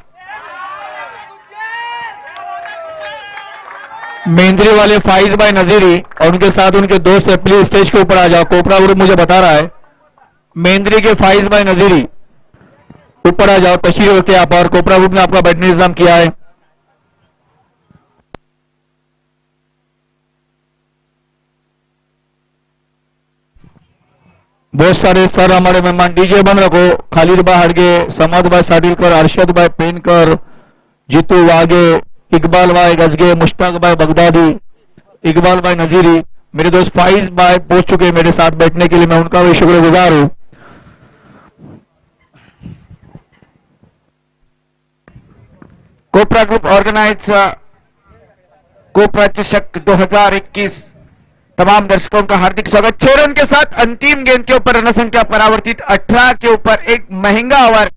मेंद्री वाले फाइज भाई नजीरी और उनके साथ उनके दोस्त है, प्लीज स्टेज के ऊपर आ जाओ। कोपरा ग्रुप मुझे बता रहा है मेंद्री के फाइज भाई नजीरी ऊपर आ जाओ, तशरीफ रखिए आप, और कोपरा ग्रुप ने आपका बैठने इंतजाम किया है। बहुत सारे सर हमारे मेहमान, डीजे बंद रखो। खालिद भाई हड़गे, समद भाई साडिलकर, अरशद भाई पेनकर, जीतू वागे, इकबाल भाई गजगे, मुश्ताक भाई बगदादी, इकबाल भाई नजीरी, मेरे दोस्त फाइज भाई पहुंच चुके हैं मेरे साथ बैठने के लिए, मैं उनका भी शुक्रगुजार हूं। कोपरा ग्रुप ऑर्गेनाइज कोपरा चषक 2021 तमाम दर्शकों का हार्दिक स्वागत। 6 रन के साथ अंतिम गेंद के ऊपर रन संख्या परावर्तित 18 के ऊपर एक महंगा ओवर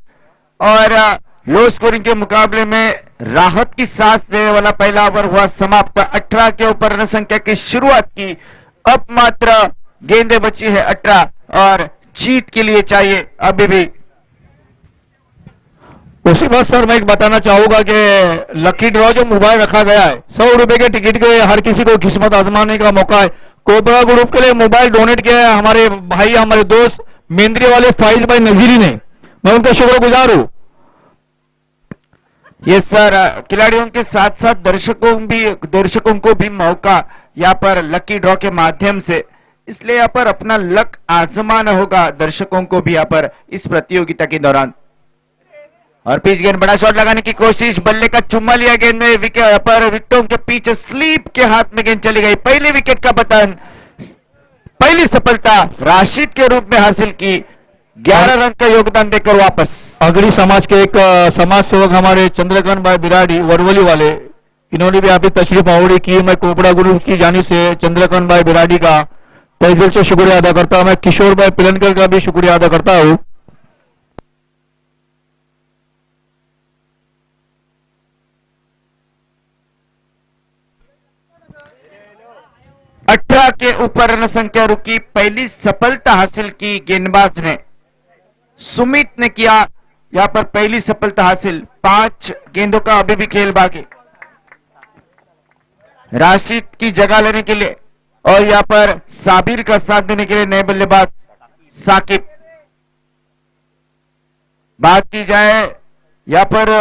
और लो स्कोरिंग के मुकाबले में राहत की सांस देने वाला पहला ओवर हुआ समाप्त। 18 के ऊपर रन संख्या की शुरुआत की, अब मात्र गेंदें बची है 18 और जीत के लिए चाहिए अभी भी। उसी बात सर मैं एक बताना चाहूंगा कि लकी ड्रॉ जो मोबाइल रखा गया है 100 रुपए के टिकट के हर किसी को किस्मत आजमाने का मौका है। कोबरा ग्रुप के लिए मोबाइल डोनेट किया है हमारे भाई हमारे दोस्त मेंद्री वाले फाइज भाई नजीरी ने, मैं उनका शुक्रगुजार हूं। ये सर खिलाड़ियों के साथ साथ दर्शकों को भी मौका यहाँ पर लकी ड्रॉ के माध्यम से, इसलिए यहाँ पर अपना लक आजमाना होगा दर्शकों को भी यहाँ पर इस प्रतियोगिता के दौरान। और पिच गेंद बड़ा शॉट लगाने की कोशिश, बल्ले का चुम्मा लिया गेंद में, विकेट पर विकेटों के पीछे स्लीप के हाथ में गेंद चली गई। पहली विकेट का पतन, पहली सफलता राशिद के रूप में हासिल की, 11 रन का योगदान देकर वापस। अगड़ी समाज के एक समाज सेवक हमारे चंद्रकांत भाई बिराड़ी वरवली वाले, इन्होंने भी अभी तशरीफ आवड़ी की। मैं कोपड़ा ग्रुप की जानिब से चंद्रकांत भाई बिराड़ी का तहे दिल से शुक्रिया अदा करता हूं। मैं किशोर भाई पिलनकर का भी शुक्रिया अदा करता हूं। 18 के ऊपर रन संख्या रुकी, पहली सफलता हासिल की गेंदबाज ने, सुमित ने किया यहां पर पहली सफलता हासिल। 5 गेंदों का अभी भी खेल बाकी राशिद की जगह लेने के लिए और यहां पर साबिर का साथ देने के लिए नए बल्लेबाज साकिब। बात की जाए यहां पर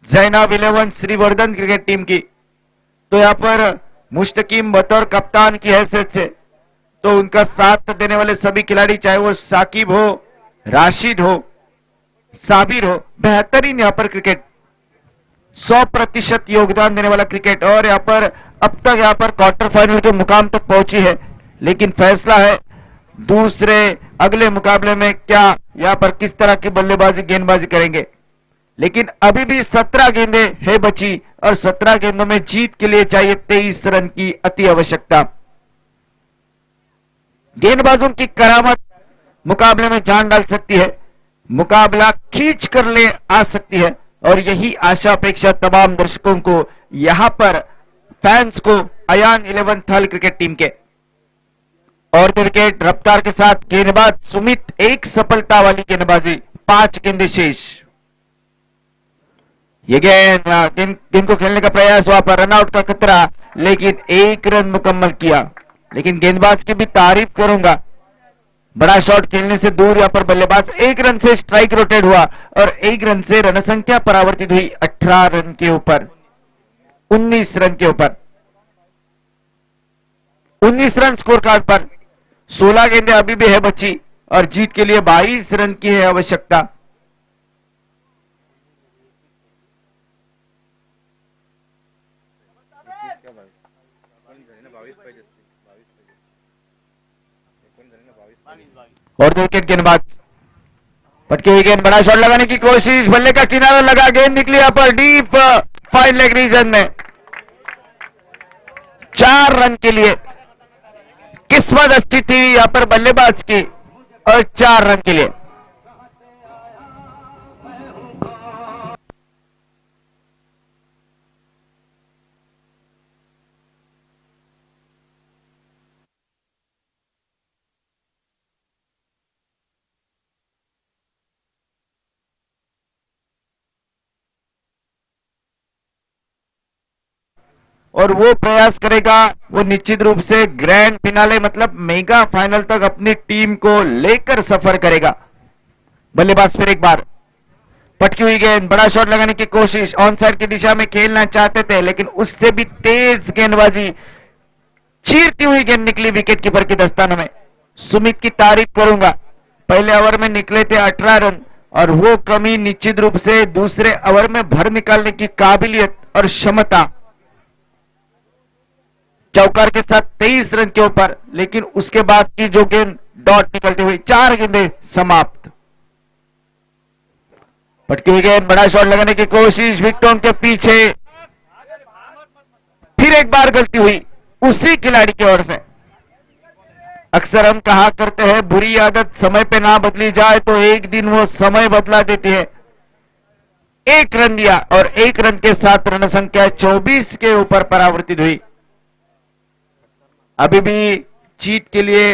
जैनब 11 श्रीवर्धन क्रिकेट टीम की, तो यहां पर मुश्तकीम बतौर कप्तान की हैसियत से तो उनका साथ देने वाले सभी खिलाड़ी, चाहे वो साकिब हो, राशिद हो, साबिर हो, बेहतरीन यहां पर क्रिकेट, 100% योगदान देने वाला क्रिकेट। और यहां पर अब तक यहां पर क्वार्टर फाइनल के मुकाम तक पहुंची है, लेकिन फैसला है दूसरे अगले मुकाबले में क्या यहां पर किस तरह की बल्लेबाजी गेंदबाजी करेंगे। लेकिन अभी भी 17 गेंदें है बची और 17 गेंदों में जीत के लिए चाहिए 23 रन की अति आवश्यकता। गेंदबाजों की करामत मुकाबले में जान डाल सकती है, मुकाबला खींच कर ले आ सकती है और यही आशा अपेक्षा तमाम दर्शकों को, यहां पर फैंस को अयान 11 थल क्रिकेट टीम के। और विकेट रफ्तार के साथ गेंदबाज सुमित, एक सफलता वाली गेंदबाजी, 5 गेंदें शेष। ये गेंद को खेलने का प्रयास, वहां पर रनआउट का खतरा, लेकिन 1 रन मुकम्मल किया। लेकिन गेंदबाज की भी तारीफ करूंगा, बड़ा शॉट खेलने से दूर यहां पर बल्लेबाज 1 रन से स्ट्राइक रोटेट हुआ और 1 रन से रन संख्या परावर्तित हुई 18 रन के ऊपर, 19 रन के ऊपर, 19 रन स्कोर कार्ड पर। 16 गेंदें अभी भी है बची और जीत के लिए 22 रन की है आवश्यकता। और 2 विकेट गेंदबाज, पटकी हुई गेंद, बड़ा शॉट लगाने की कोशिश, बल्ले का किनारा लगा, गेंद निकली यहां पर डीप फाइन लेग रीजन में, 4 रन के लिए। किस्मत अच्छी थी यहां पर बल्लेबाज की और 4 रन के लिए। और वो प्रयास करेगा, वो निश्चित रूप से ग्रैंड फिनाले मतलब मेगा फाइनल तक अपनी टीम को लेकर सफर करेगा। बल्लेबाज फिर एक बार, पटकी हुई गेंद, बड़ा शॉट लगाने की कोशिश, ऑन साइड की दिशा में खेलना चाहते थे लेकिन उससे भी तेज गेंदबाजी, चीरती हुई गेंद निकली विकेट कीपर के दस्तानों में। सुमित की तारीफ करूंगा, पहले ओवर में निकले थे 18 रन और वो कमी निश्चित रूप से दूसरे ओवर में भर निकालने की काबिलियत और क्षमता, चौकार के साथ 23 रन के ऊपर, लेकिन उसके बाद की जो गेंद डॉट निकलते हुए 4 गेंदें समाप्त। पटकी हुई गेंद, बड़ा शॉट लगाने की कोशिश, विकेटों के पीछे फिर एक बार गलती हुई उसी खिलाड़ी की ओर से। अक्सर हम कहा करते हैं बुरी आदत समय पे ना बदली जाए तो एक दिन वो समय बदला देती है। एक रन दिया और एक रन के साथ रन संख्या 24 के ऊपर परावर्तित हुई। अभी भी जीत के लिए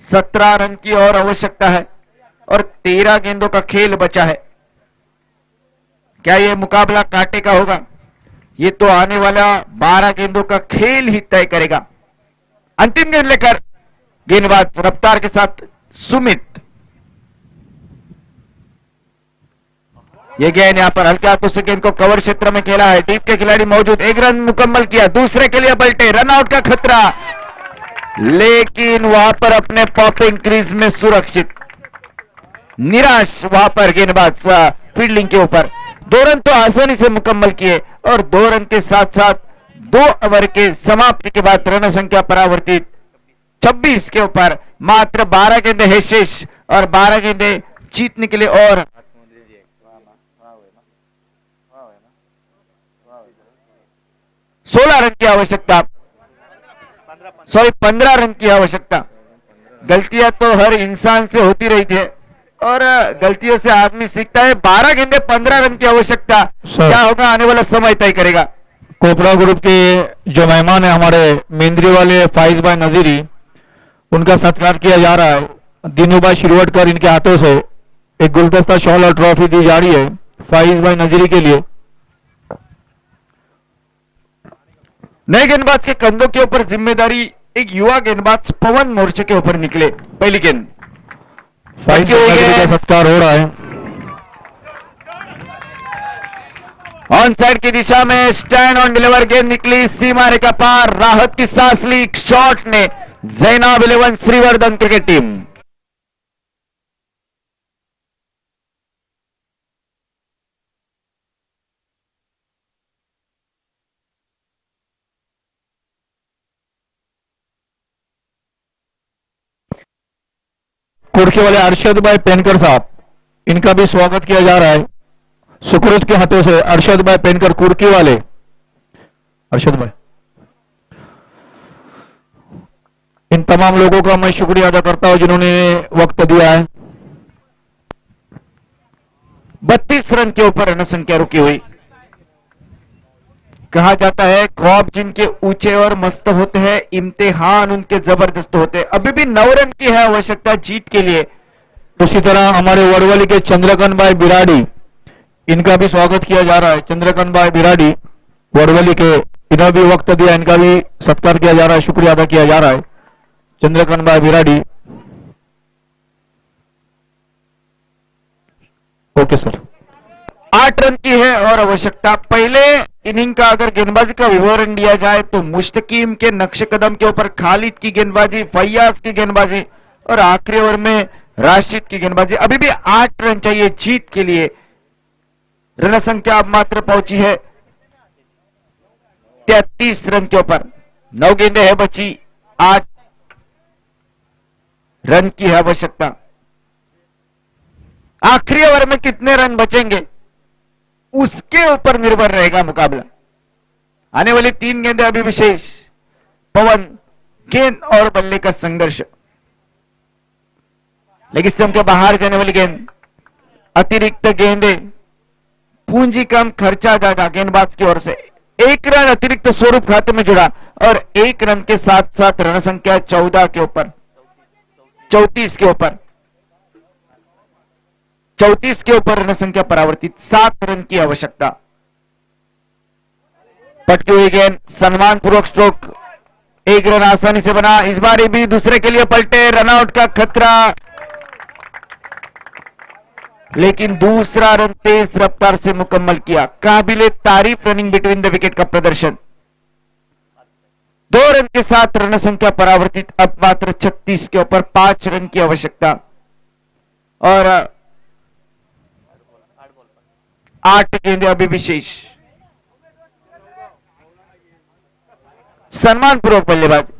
17 रन की और आवश्यकता है और 13 गेंदों का खेल बचा है। क्या यह मुकाबला कांटे का होगा? ये तो आने वाला 12 गेंदों का खेल ही तय करेगा। अंतिम गेंद लेकर गेंदबाज रफ्तार के साथ सुमित। ये गेंद यहां पर हल्के हाथों से गेंद को कवर क्षेत्र में खेला है, डीप के खिलाड़ी मौजूद, एक रन मुकम्मल किया, दूसरे के लिए पलटे, रन आउट का खतरा, लेकिन वहां पर अपने पॉपिंग क्रीज में सुरक्षित, निराश वहां पर गेंदबाज फील्डिंग के ऊपर। 2 रन तो आसानी से मुकम्मल किए और 2 रन के साथ साथ 2 ओवर के समाप्ति के बाद रन संख्या परावर्तित 26 के ऊपर। मात्र 12 गेंदे है शेष और 12 गेंदे जीतने के लिए और 16 रन की आवश्यकता, 15 रन की आवश्यकता। गलतियां तो हर इंसान से होती रही थी और गलतियों से आदमी सीखता है। 12 गेंदे 15 रन की आवश्यकता, क्या होगा आने वाला समय तय करेगा। कोपरा ग्रुप के जो मेहमान है हमारे मेंद्री वाले फाइज भाई नजीरी, उनका सत्कार किया जा रहा है। दीनू भाई शिरवटकर इनके हाथों से एक गुलदस्ता शॉल और ट्रॉफी दी जा रही है फाइज भाई नजीरी के लिए। नए गेंदबाज के कंधों के ऊपर जिम्मेदारी एक युवा गेंदबाज पवन मोर्चे के ऊपर निकले। पहली गेंद फाइज भाई नजीरी का सत्कार हो रहा है। ऑन साइड की दिशा में स्टैंड ऑन डिलीवर गेंद निकली सीमा रेखा पार, राहत की सांस ली शॉट ने जैनाब 11 श्रीवर्धन क्रिकेट टीम। कुर्की वाले अरशद भाई पेनकर साहब, इनका भी स्वागत किया जा रहा है सुकृत के हाथों से। अरशद भाई पेनकर कुर्की वाले, अरशद भाई, इन तमाम लोगों का मैं शुक्रिया अदा करता हूं जिन्होंने वक्त दिया है। 32 रन के ऊपर रन संख्या रुकी हुई। कहा जाता है ख्वाब जिनके ऊंचे और मस्त होते हैं, इम्तिहान उनके जबरदस्त होते हैं। अभी भी 9 रन की है आवश्यकता जीत के लिए। उसी तरह हमारे वड़वली के चंद्रकांत भाई बिराड़ी, इनका भी स्वागत किया जा रहा है। चंद्रकांत भाई बिराड़ी वड़वली के, इन्होंने भी वक्त दिया, इनका भी सत्कार किया जा रहा है, शुक्रिया अदा किया जा रहा है। चंद्रकांत भाई बिराड़ी, ओके सर। 8 रन की है और आवश्यकता। पहले इनिंग का अगर गेंदबाजी का विवरण दिया जाए तो मुश्तकीम के नक्शे कदम के ऊपर खालिद की गेंदबाजी, फैयाज की गेंदबाजी और आखिरी ओवर में राशिद की गेंदबाजी। अभी भी 8 रन चाहिए जीत के लिए। रन संख्या अब मात्र पहुंची है 33 रन के ऊपर। 9 गेंदें है बची, 8 रन की है आवश्यकता। आखिरी ओवर में कितने रन बचेंगे उसके ऊपर निर्भर रहेगा मुकाबला। आने वाली 3 गेंदें अभी विशेष। पवन, गेंद और बल्ले का संघर्ष। लेकिन स्टंप के बाहर जाने वाली गेंद, अतिरिक्त गेंदें, पूंजी कम खर्चा ज्यादा गेंदबाज की ओर से। 1 रन अतिरिक्त स्वरूप खाते में जुड़ा और 1 रन के साथ साथ रन संख्या 14 के ऊपर, 34 के ऊपर, 34 के ऊपर रन संख्या परावर्तित। 7 रन की आवश्यकता। पटकी हुई गेंद, सम्मान पूर्वक स्ट्रोक, 1 रन आसानी से बना। इस बार भी दूसरे के लिए पलटे, रनआउट का खतरा, लेकिन दूसरा रन तेज रफ्तार से मुकम्मल किया। काबिले तारीफ रनिंग बिटवीन द विकेट का प्रदर्शन। 2 रन के साथ रन संख्या परावर्तित। अब मात्र 36 के ऊपर 5 रन की आवश्यकता और 8 गेंदें अभी विशेष। सम्मानपूर्वक बल्लेबाज।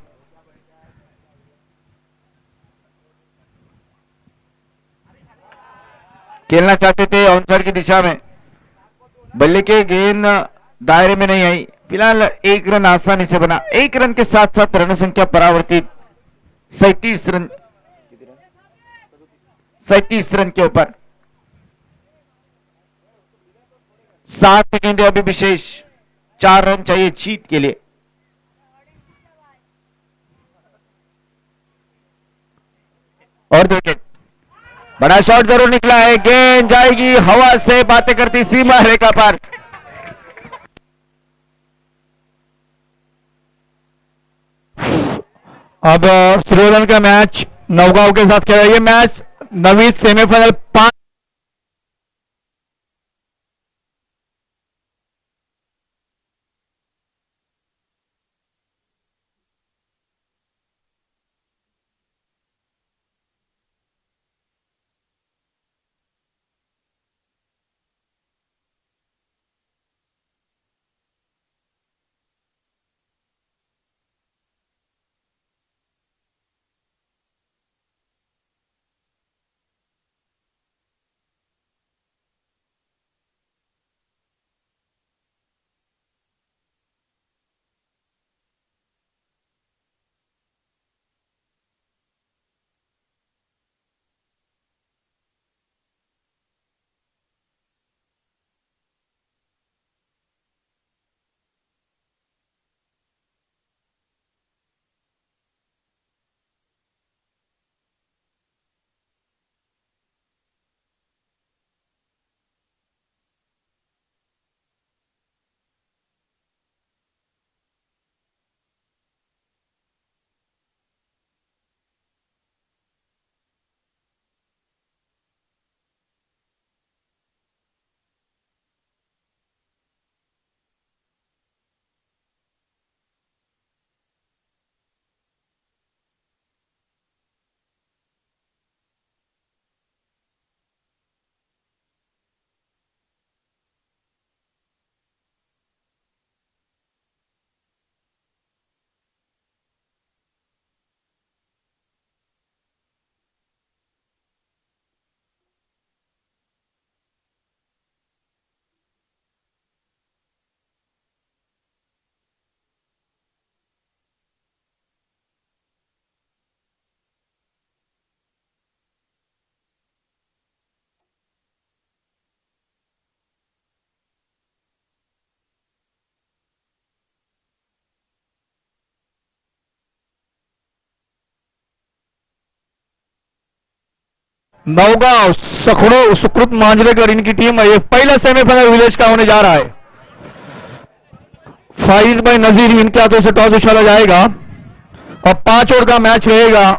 खेलना चाहते थे ऑनसाइड की दिशा में, बल्ले के गेंद दायरे में नहीं आई। फिलहाल 1 रन आसानी से बना। 1 रन के साथ साथ रन संख्या परावर्तित 37 रन के ऊपर। 7 सेकेंड अभी विशेष, 4 रन चाहिए जीत के लिए। और देखिए बड़ा शॉट जरूर निकला है, गेंद जाएगी हवा से बातें करती सीमा रेखा पर। अब श्रीवर्धन का मैच नौगांव के साथ खेला। ये मैच नवीन सेमीफाइनल 5 नौगांव सखड़ो सुकृत मांजरेकर इनकी टीम है। ये पहला सेमीफाइनल विलेज का होने जा रहा है। फाइज भाई नजीर इनके हाथों से टॉस उछाला जाएगा और 5 ओवर का मैच रहेगा।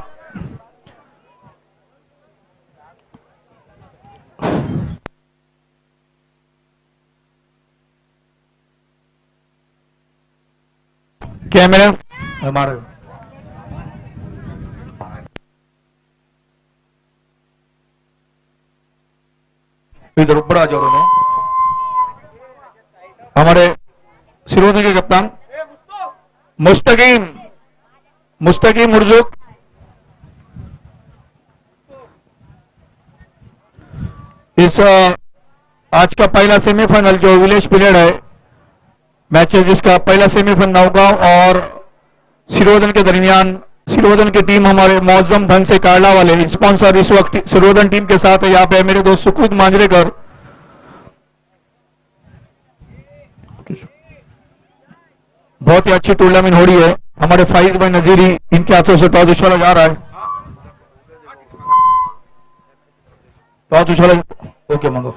कैमरा हमारे इधर ऊपर आ जाओ दोनों। हमारे श्रीवर्धन के कप्तान मुस्तकीम उर्जुक इस आज का पहला सेमीफाइनल जो विलेज पीरियड है मैच है, जिसका पहला सेमीफाइनल नौगांव और श्रीवर्धन के दरमियान। श्रीवर्धन की टीम हमारे मौजम धन से काड़ला वाले स्पॉन्सर इस वक्त श्रीवर्धन टीम के साथ है। यहाँ पे मेरे दोस्त सुकृत मांजरेकर, बहुत ही अच्छी टूर्नामेंट हो रही है। हमारे फाइज भाई नजीरी इनके हाथों से टॉस उछाला जा रहा है। टॉस उछाला, ओके मंगो।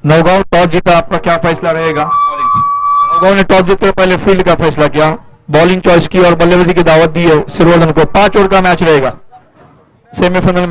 नौगांव टॉस जीता, आपका क्या फैसला रहेगा? नौगांव ने टॉस जीतते पहले फील्ड का फैसला किया, बॉलिंग चॉइस की और बल्लेबाजी की दावत दी है श्रीवर्धन को। 5 ओवर का मैच रहेगा सेमीफाइनल में।